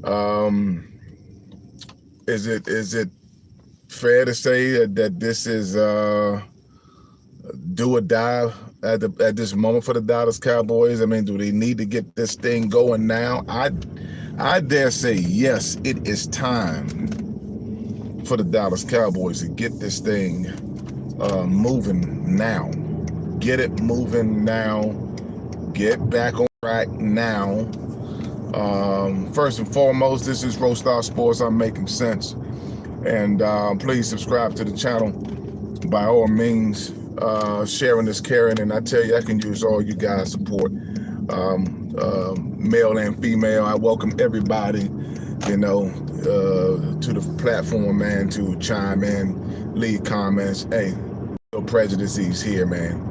Um, is it fair to say that this is do or die at this moment for the Dallas Cowboys? I mean, do they need to get this thing going now? I dare say yes. It is time for the Dallas Cowboys to get this thing moving now. Get it moving now. Get back on track now. First and foremost, this is Roe Stars Sports. I'm making sense. And please subscribe to the channel. By all means, sharing is caring. And I tell you, I can use all you guys' support, male and female. I welcome everybody, to the platform, man, to chime in, leave comments. Hey, no prejudices here, man.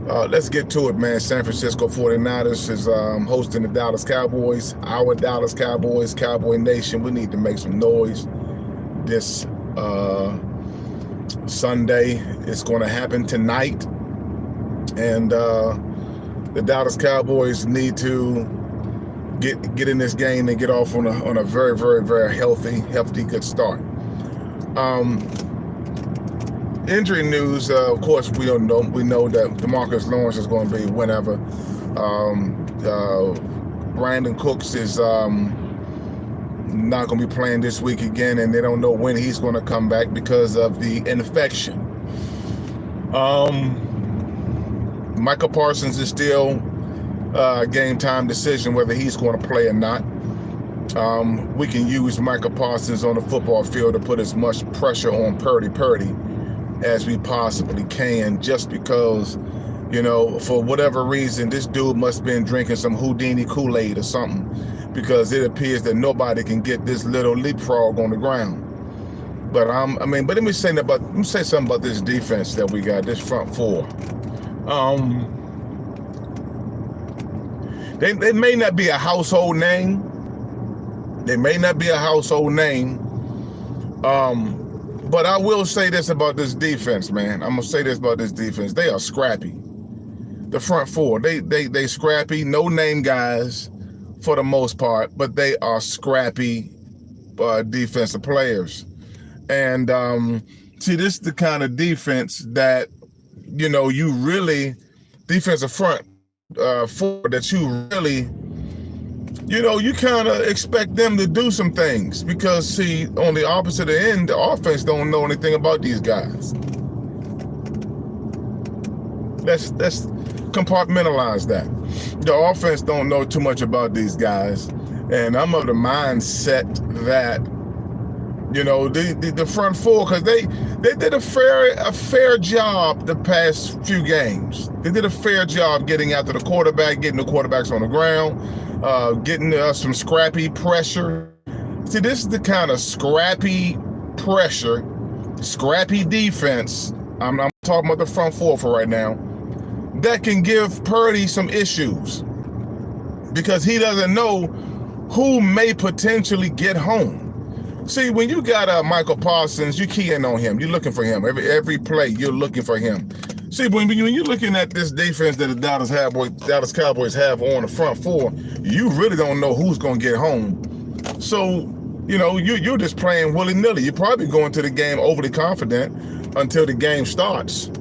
Let's get to it, man. San Francisco 49ers is hosting the Dallas Cowboys. Our Dallas Cowboys, Cowboy Nation. We need to make some noise this Sunday. It's going to happen tonight. And the Dallas Cowboys need to get in this game and get off on a very, very, very healthy, good start. Injury news, of course, we know that DeMarcus Lawrence is going to be whenever. Brandon Cooks is not going to be playing this week again, and they don't know when he's going to come back because of the infection. Michael Parsons is still game time decision whether he's going to play or not. We can use Michael Parsons on the football field to put as much pressure on Purdy as we possibly can, just because, for whatever reason, this dude must have been drinking some Houdini Kool-Aid or something, because it appears that nobody can get this little leapfrog on the ground. But but let me say something about this defense that we got, this front four. They may not be a household name. But I will say this about this defense, man. I'm gonna say this about this defense. They are scrappy. The front four, they scrappy, no name guys for the most part, but they are scrappy defensive players. And see, this is the kind of defense that you really defensive front four that you really you kind of expect them to do some things, because see, on the opposite end, the offense don't know anything about these guys. Let's compartmentalize that. The offense don't know too much about these guys, and I'm of the mindset that the front four, because they did a fair job the past few games. They did a fair job getting after the quarterback, getting the quarterbacks on the ground, getting some scrappy pressure. See, this is the kind of scrappy pressure, scrappy defense. I'm talking about the front four for right now, that can give Purdy some issues, because he doesn't know who may potentially get home. See, when you got Michael Parsons, you key in on him. You're looking for him. Every play, you're looking for him. See, when you're looking at this defense that the Dallas Cowboys have on the front four, you really don't know who's going to get home. So, you're just playing willy-nilly. You're probably going to the game overly confident until the game starts.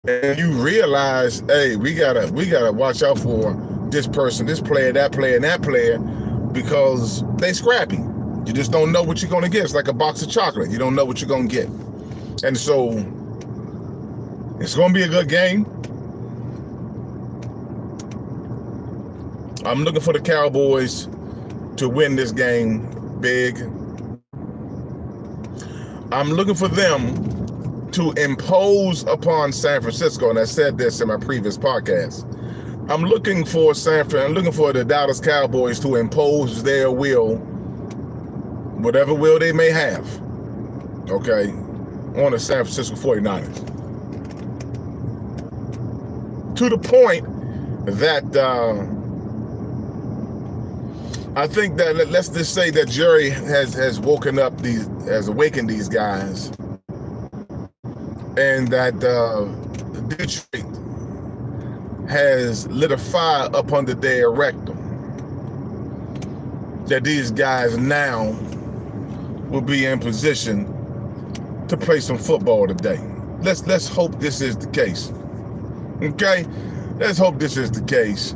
And you realize, hey, we gotta watch out for this person, this player, that player, and that player, because they scrappy. You just don't know what you're going to get. It's like a box of chocolate. You don't know what you're going to get. And so it's going to be a good game. I'm looking for the Cowboys to win this game big. I'm looking for them to impose upon San Francisco, and I said this in my previous podcast. I'm looking for the Dallas Cowboys to impose their will, whatever will they may have, okay, on the San Francisco 49ers. To the point that I think that, let's just say that Jerry has awakened these guys, and that Detroit has lit a fire up under their rectum. that these guys now will be in position to play some football today. Let's hope this is the case. Okay? Let's hope this is the case.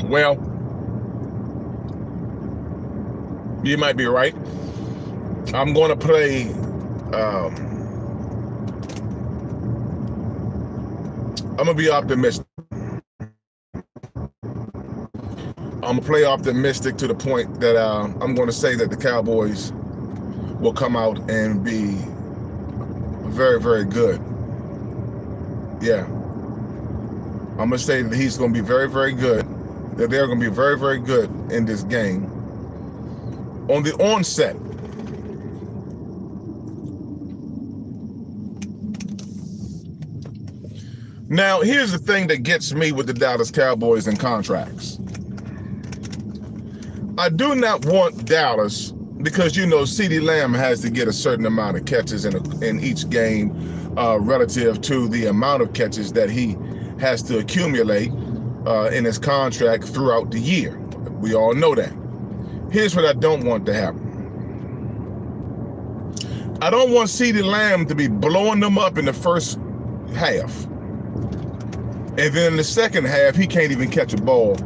Well, you might be right. I'm going to play I'm going to be optimistic. I'm going to play optimistic to the point that I'm going to say that the Cowboys will come out and be very, very good. Yeah. I'm going to say that he's going to be very, very good. That they're going to be very, very good in this game. On the onset, now, here's the thing that gets me with the Dallas Cowboys and contracts. I do not want Dallas, because, you know, CeeDee Lamb has to get a certain amount of catches in each game relative to the amount of catches that he has to accumulate in his contract throughout the year. We all know that. Here's what I don't want to happen. I don't want CeeDee Lamb to be blowing them up in the first half. And then in the second half, he can't even catch a ball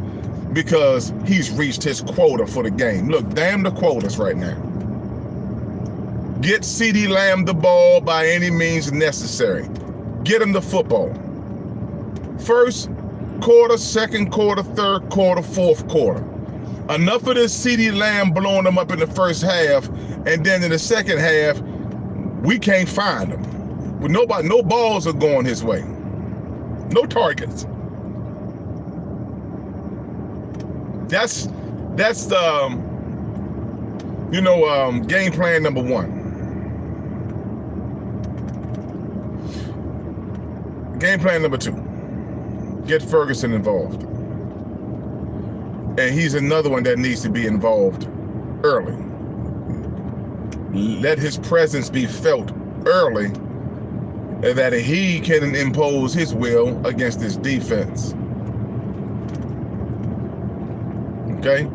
because he's reached his quota for the game. Look, damn the quotas right now. Get CeeDee Lamb the ball by any means necessary. Get him the football. First quarter, second quarter, third quarter, fourth quarter. Enough of this CeeDee Lamb blowing them up in the first half, and then in the second half, we can't find him. With nobody, no balls are going his way. No targets. That's the game plan number one. Game plan number two. Get Ferguson involved. And he's another one that needs to be involved early. Let his presence be felt early, that he can impose his will against this defense. Okay?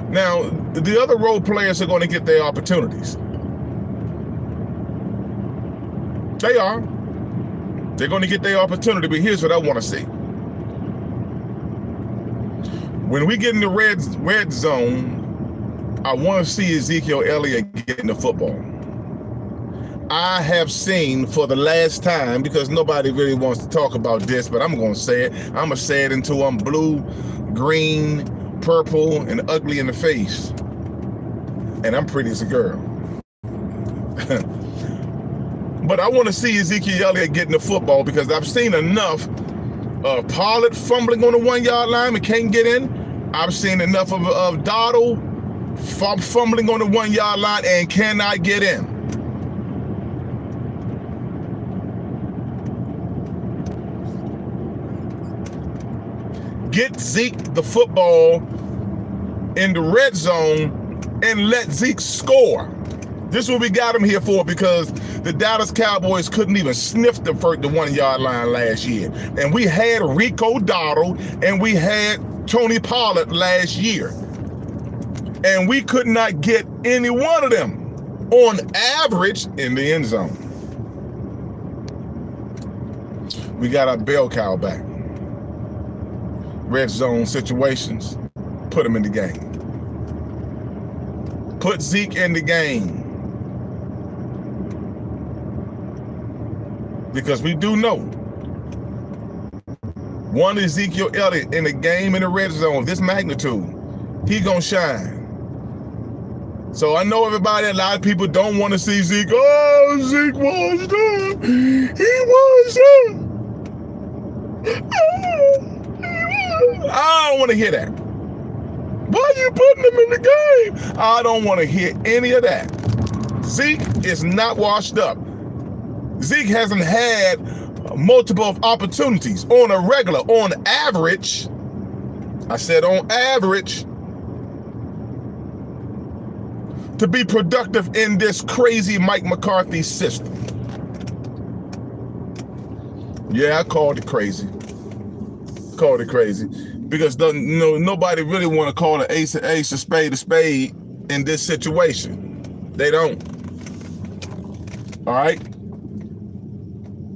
Now, the other role players are going to get their opportunities. They are. They're going to get their opportunity, but here's what I want to see. When we get in the red zone, I want to see Ezekiel Elliott getting the football. I have seen for the last time, because nobody really wants to talk about this, but I'm going to say it. I'm going to say it until I'm blue, green, purple, and ugly in the face. And I'm pretty as a girl. But I want to see Ezekiel Elliott getting the football, because I've seen enough of Pollard fumbling on the 1 yard line and can't get in. I've seen enough of Dottle fumbling on the 1 yard line and cannot get in. Get Zeke the football in the red zone and let Zeke score. This is what we got him here for, because the Dallas Cowboys couldn't even sniff the 1 yard line last year. And we had Rico Dottle and we had Tony Pollard last year. And we could not get any one of them on average in the end zone. We got our bell cow back. Red zone situations, put him in the game. Put Zeke in the game. Because we do know one Ezekiel Elliott in a game in the red zone of this magnitude, he gonna shine. So I know everybody, a lot of people don't want to see Zeke. Oh, Zeke was done. He was done. I don't want to hear that. Why are you putting him in the game? I don't want to hear any of that. Zeke is not washed up. Zeke hasn't had multiple opportunities on a regular, on average. I said on average, to be productive in this crazy Mike McCarthy system. Yeah, I called it crazy. Called it crazy because nobody really want to call an ace a spade in this situation. They don't. All right?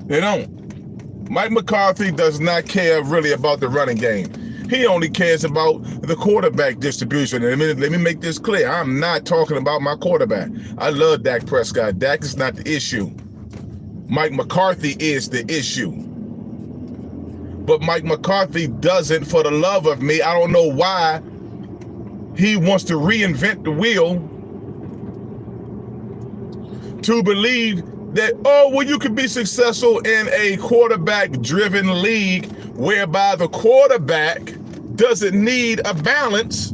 They don't. Mike McCarthy does not care really about the running game. He only cares about the quarterback distribution. And let me make this clear. I'm not talking about my quarterback. I love Dak Prescott. Dak is not the issue. Mike McCarthy is the issue. But Mike McCarthy doesn't, for the love of me, I don't know why he wants to reinvent the wheel to believe that, oh, well, you can be successful in a quarterback-driven league whereby the quarterback doesn't need a balance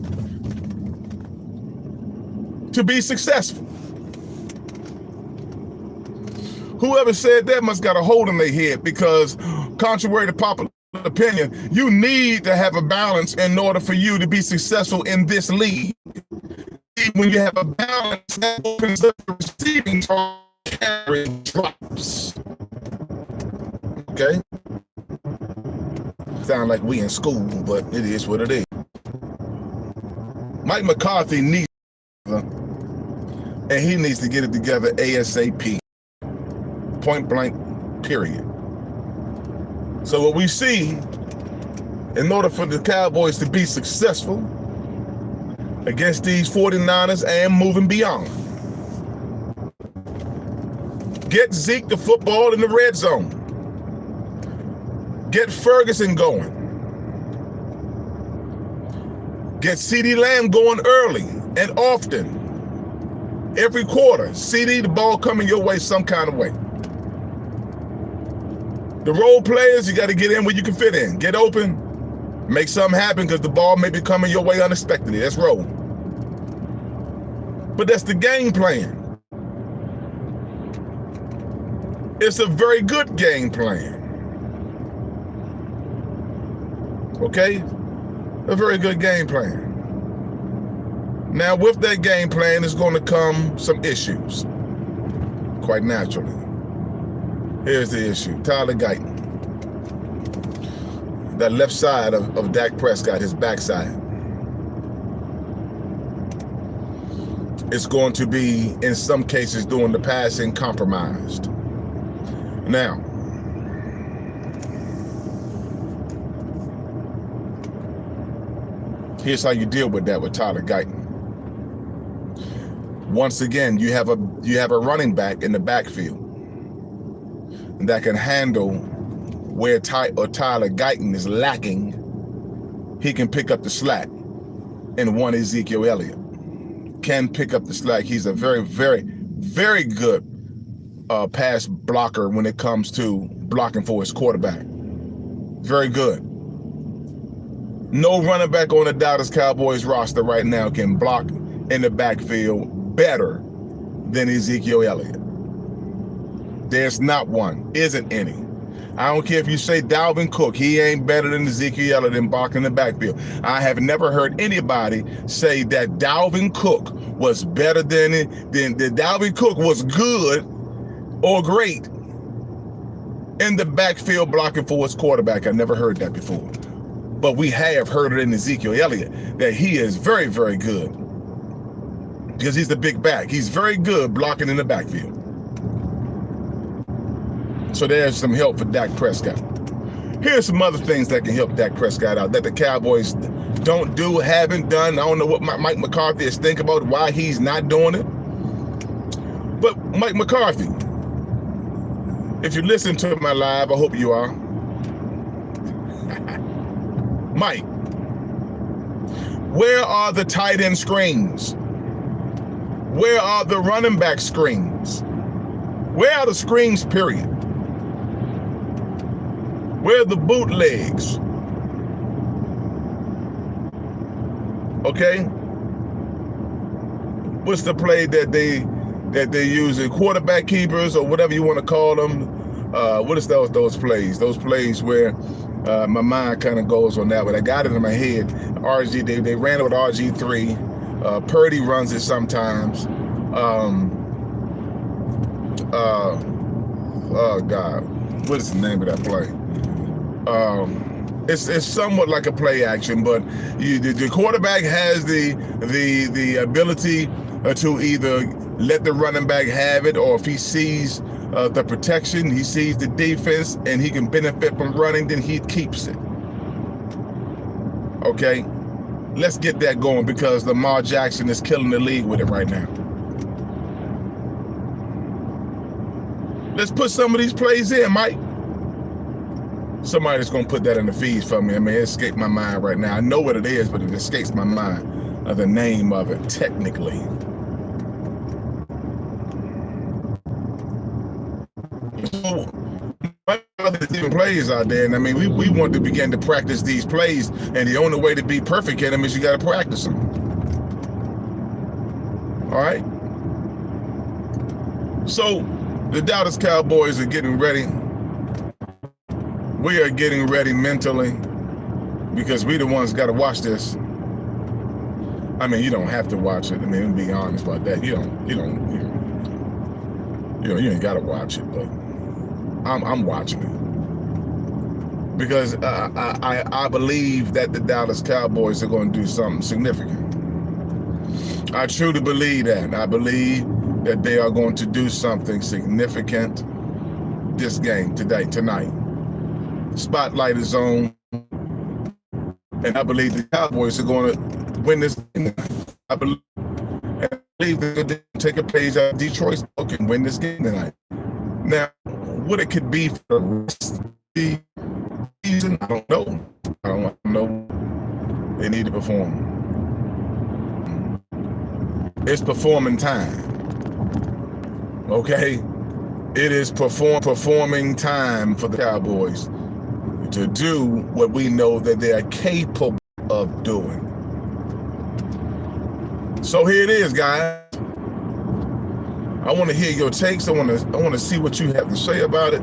to be successful. Whoever said that must got a hole in their head, because contrary to popular opinion, you need to have a balance in order for you to be successful in this league. When you have a balance, that opens up the receiving carry drops. Okay? Sound like we in school, but it is what it is. Mike McCarthy needs it, and he needs to get it together ASAP. Point blank, period. So what we see, in order for the Cowboys to be successful against these 49ers and moving beyond, get Zeke the football in the red zone. Get Ferguson going. Get CeeDee Lamb going early and often. Every quarter, CeeDee, the ball coming your way some kind of way. The role players, you got to get in where you can fit in. Get open, make something happen, because the ball may be coming your way unexpectedly. Let's roll. But that's the game plan. It's a very good game plan. Okay? A very good game plan. Now, with that game plan is going to come some issues, quite naturally. Here's the issue. Tyler Guyton. That left side of Dak Prescott, his backside, is going to be, in some cases, doing the passing compromised. Now, here's how you deal with that with Tyler Guyton. Once again, you have a running back in the backfield that can handle where Tyler Guyton is lacking. He can pick up the slack. And one Ezekiel Elliott can pick up the slack. He's a very, very, very good pass blocker when it comes to blocking for his quarterback. Very good. No running back on the Dallas Cowboys roster right now can block in the backfield better than Ezekiel Elliott. There's not one, isn't any. I don't care if you say Dalvin Cook, he ain't better than Ezekiel Elliott in blocking in the backfield. I have never heard anybody say that Dalvin Cook was better than Dalvin Cook was good or great in the backfield blocking for his quarterback. I never heard that before. But we have heard it in Ezekiel Elliott that he is very, very good, because he's the big back. He's very good blocking in the backfield. So there's some help for Dak Prescott. Here's some other things that can help Dak Prescott out that the Cowboys don't do, haven't done. I don't know what Mike McCarthy is thinking about, why he's not doing it. But Mike McCarthy, if you listen to my live, I hope you are. Mike, where are the tight end screens? Where are the running back screens? Where are the screens, period? Where are the bootlegs? Okay? What's the play that they use in quarterback keepers or whatever you want to call them? What is those plays? Those plays where my mind kind of goes on that, but I got it in my head. They ran it with RG3. Purdy runs it sometimes. Oh God. what is the name of that play? It's somewhat like a play action, but the quarterback has the ability to either let the running back have it, or if he sees the protection, he sees the defense, and he can benefit from running, then he keeps it. Okay, let's get that going, because Lamar Jackson is killing the league with it right now. Let's put some of these plays in, Mike. Somebody's gonna put that in the feeds for me. I mean, it escaped my mind right now. I know what it is, but it escapes my mind, the name of it technically. So, there's different plays out there, and I mean, we want to begin to practice these plays, and the only way to be perfect at them is you got to practice them. All right. So the Dallas Cowboys are getting ready. We are getting ready mentally, because we the ones got to watch this. I mean, you don't have to watch it. I mean, be honest about that. You ain't got to watch it, but I'm watching it, because I believe that the Dallas Cowboys are going to do something significant. I truly believe that. I believe that they are going to do something significant this game tonight. Spotlight is on, and I believe the Cowboys are going to win this game. I believe they're going to take a page out of Detroit's book and win this game tonight. Now, what it could be for the rest of the season, I don't know. I don't know. They need to perform. It's performing time. Okay? It is performing time for the Cowboys to do what we know that they are capable of doing. So here it is, guys. I want to hear your takes. I want to see what you have to say about it.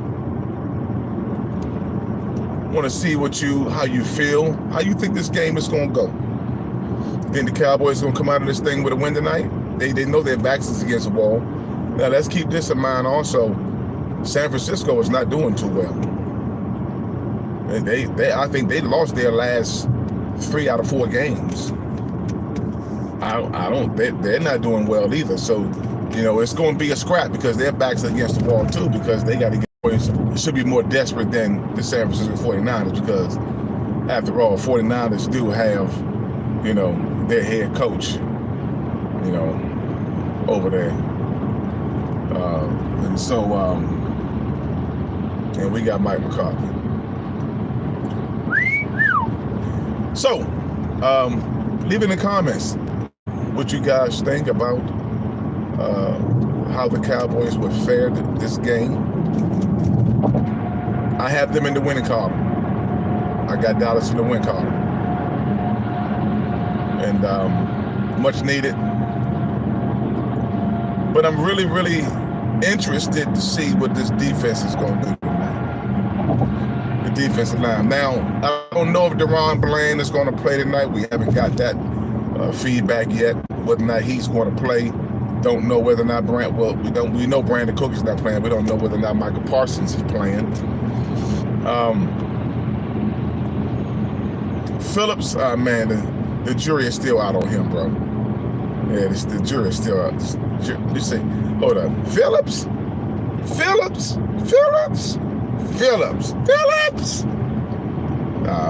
I want to see how you feel, how you think this game is going to go. Think the Cowboys going to come out of this thing with a win tonight? They know their backs is against the wall. Now let's keep this in mind also. San Francisco is not doing too well. And I think they lost their last 3 out of 4 games. They're not doing well either. So, it's going to be a scrap, because their backs are against the wall too, because they got to get points. It should be more desperate than the San Francisco 49ers, because after all, 49ers do have, their head coach, over there. And we got Mike McCarthy. So, leave in the comments what you guys think about how the Cowboys would fare this game. I have them in the winning column. I got Dallas in the win column. And much needed. But I'm really, really interested to see what this defense is going to do tonight. The defensive line. Now, I don't know if Deron Bland is going to play tonight. We haven't got that feedback yet, whether or not he's going to play. Don't know whether or not we know Brandon Cook is not playing. We don't know whether or not Michael Parsons is playing. Phillips, man, the jury is still out on him, bro. Yeah, the jury is still out. You say, hold on, Phillips.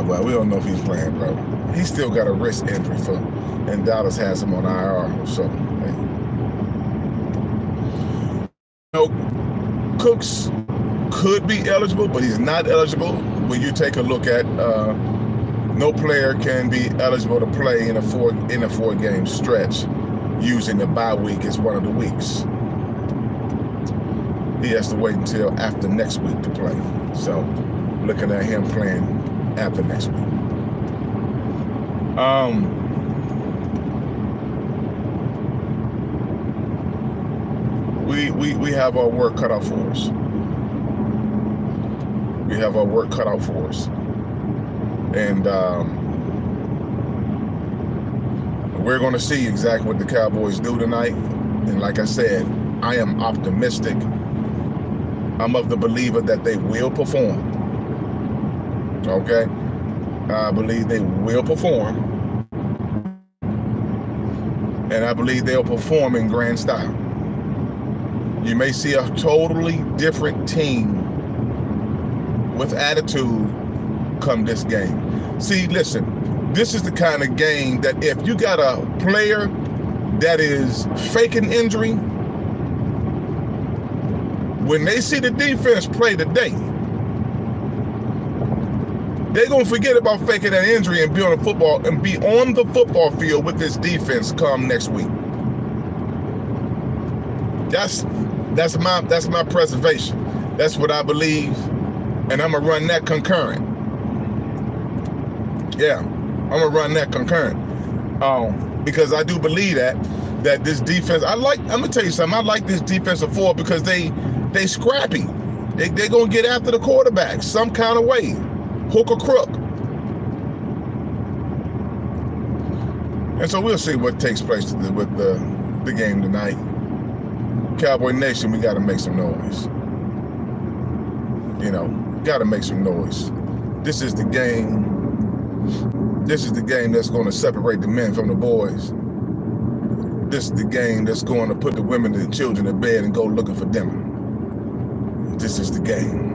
Well, we don't know if he's playing, bro. He's still got a wrist injury and Dallas has him on IR. So, Cooks could be eligible, but he's not eligible. When you take a look at, no player can be eligible to play in a four-game stretch using the bye week as one of the weeks. He has to wait until after next week to play. So, looking at him playing after next week. We have our work cut out for us. And we're going to see exactly what the Cowboys do tonight. And like I said, I am optimistic I'm of the believer that they will perform. Okay? I believe they will perform. And I believe they'll perform in grand style. You may see a totally different team with attitude come this game. See, listen, this is the kind of game that if you got a player that is faking injury, when they see the defense play today, they're gonna forget about faking that injury and be on the football field with this defense come next week. That's my preservation. That's what I believe, and I'm gonna run that concurrent. Yeah, I'm gonna run that concurrent. Because I do believe that this defense, I'm gonna tell you something. I like this defensive forward because they scrappy. They gonna get after the quarterback some kind of way, hook or crook. And so we'll see what takes place with the game tonight. Cowboy Nation, we got to make some noise. You know, got to make some noise. This is the game. This is the game that's going to separate the men from the boys. This is the game that's going to put the women and the children to bed and go looking for dinner. This is the game.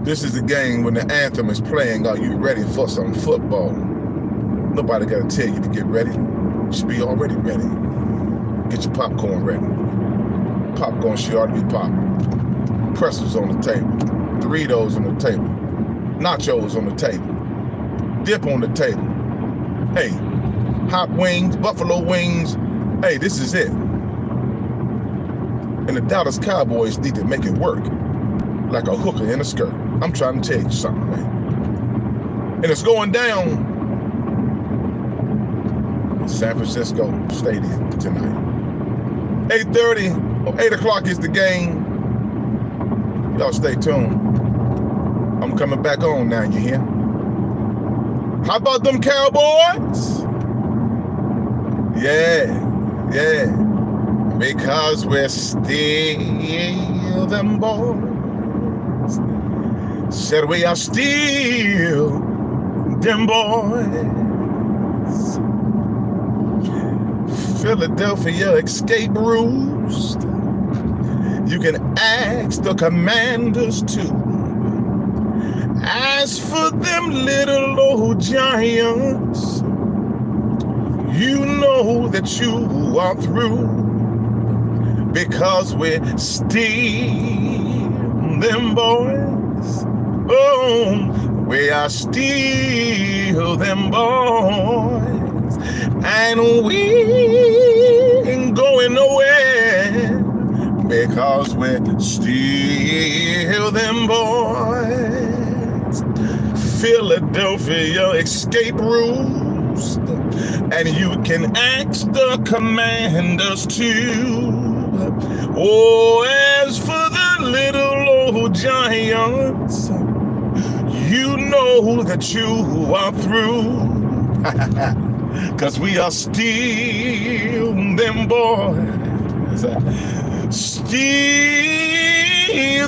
This is the game when the anthem is playing. Are you ready for some football? Nobody got to tell you to get ready. You should be already ready. Get your popcorn ready. Popcorn should already be popping. Pretzels on the table. Doritos on the table. Nachos on the table. Dip on the table. Hey, hot wings, buffalo wings. Hey, this is it. And the Dallas Cowboys need to make it work like a hooker in a skirt. I'm trying to tell you something, man. And it's going down in San Francisco Stadium tonight. 8:30 or 8 o'clock is the game. Y'all stay tuned. I'm coming back on now, you hear? How about them Cowboys? Yeah. Because we're still them boys. Said we are still them boys. Philadelphia escape rules. You can ask the Commanders too. As for them little old giants, you know that you are through, because we're still them boys. Oh, we are still them boys, and we ain't going nowhere, because we're still them boys. Philadelphia escape rules, and you can ask the Commanders too. Oh, as for the little old giants, you know that you are through, 'cause we are still them boys, still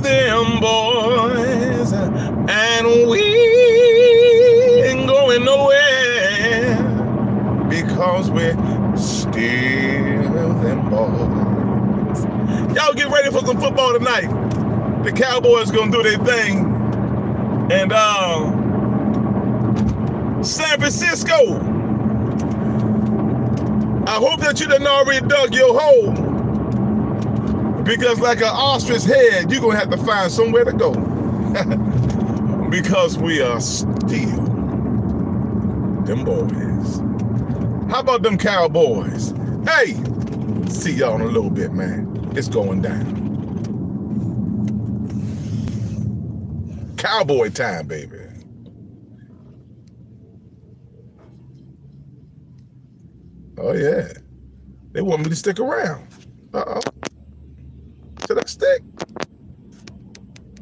them boys, and we ain't going nowhere, because we're still them boys. Y'all get ready for some football tonight. The Cowboys gonna do their thing. And San Francisco, I hope that you done already dug your hole, because like an ostrich head, you're gonna have to find somewhere to go. Because we are still them boys. How about them Cowboys? Hey, see y'all in a little bit, man. It's going down. Cowboy time, baby. Oh yeah, they want me to stick around. Uh-oh. Should I stick?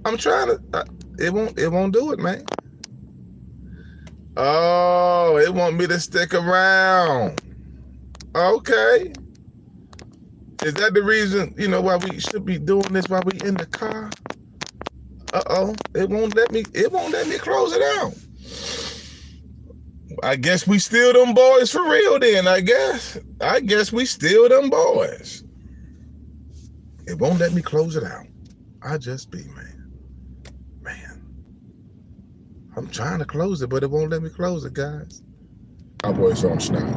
I'm trying to. It won't do it, man. Oh, it want me to stick around. Okay. Is that the reason, why we should be doing this while we in the car? It won't let me close it out. I guess we still them boys for real then, I guess we still them boys. It won't let me close it out. I just be, man. I'm trying to close it, but it won't let me close it, guys. Cowboys on snap.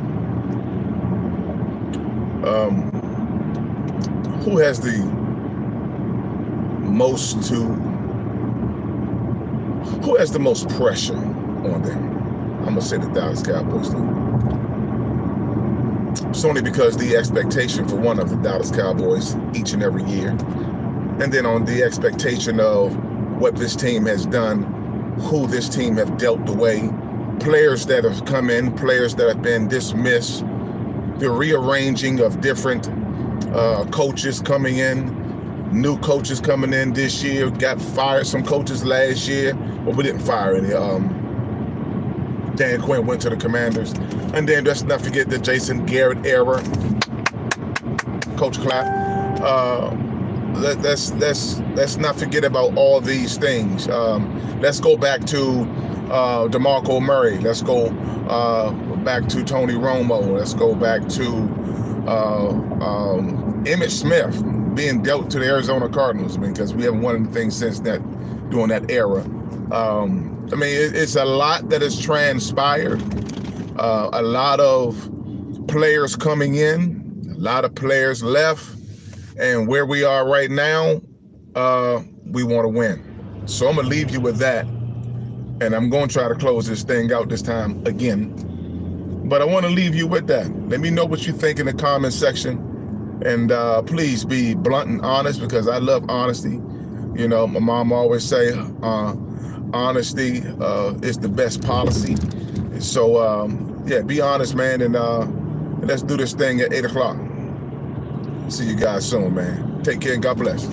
Who has the most pressure on them? I'm gonna say the Dallas Cowboys do. It's only because the expectation for one of the Dallas Cowboys each and every year, and then on the expectation of what this team has done, who this team have dealt away, players that have come in, players that have been dismissed, the rearranging of different coaches coming in, new coaches coming in this year, got fired some coaches last year, but we didn't fire any. Dan Quinn went to the Commanders. And then let's not forget the Jason Garrett era. Coach Clapp. Let's not forget about all these things. Let's go back to DeMarco Murray. Let's go back to Tony Romo. Let's go back to Emmitt Smith being dealt to the Arizona Cardinals, because we haven't won anything since that, during that era. It's a lot that has transpired. A lot of players coming in, a lot of players left, and where we are right now, we want to win. So I'm going to leave you with that, and I'm going to try to close this thing out this time again. But I want to leave you with that. Let me know what you think in the comment section, and please be blunt and honest, because I love honesty. My mom always say, honesty is the best policy. So be honest, man, and let's do this thing at 8 o'clock. See you guys soon, man. Take care and God bless.